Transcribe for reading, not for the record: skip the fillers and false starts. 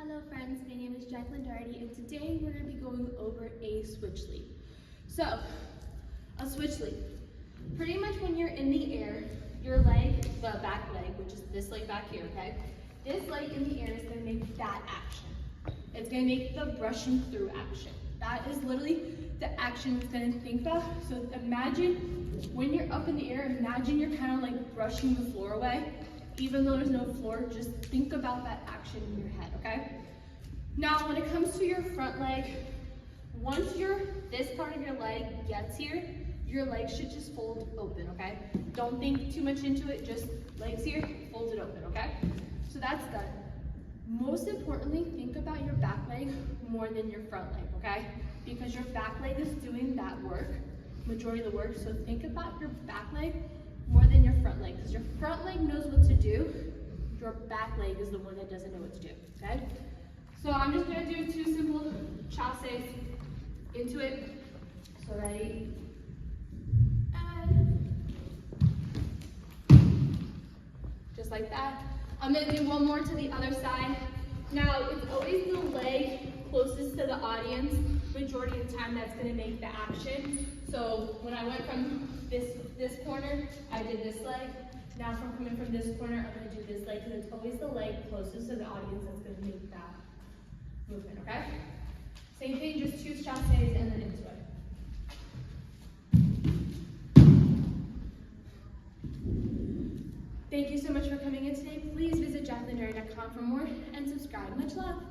Hello friends, my name is Jacklyn Dougherty and today we're going to be going over a switch leap. So, a switch leap. Pretty much when you're in the air, your leg, the back leg, which is this leg back here, okay? This leg in the air is going to make that action. It's going to make the brushing through action. That is literally the action it's going to think of. So imagine when you're up in the air, imagine you're kind of like brushing the floor away. Even though there's no floor, just think about that action in your head, okay? Now, when it comes to your front leg, once this part of your leg gets here, your leg should just fold open, okay? Don't think too much into it, just legs here, fold it open, okay? So that's done. Most importantly, think about your back leg more than your front leg, okay? Because your back leg is doing that work, majority of the work, so think about your back leg more than your front leg, because your front leg knows what to do, your back leg is the one that doesn't know what to do, okay? So I'm just gonna do 2 simple chasses into it. So ready? And just like that. I'm gonna do one more to the other side. Now, it's always the leg closest to the audience. Majority of the time, that's gonna make the action. So when I went from this corner, I did this leg. Now from coming from this corner, I'm gonna do this leg, because it's always the leg closest to the audience that's gonna make that movement, okay? Same thing, just 2 chasses and then into it. Thank you so much for coming in today. Please visit jacklyndougherty.com for more and subscribe. Much love.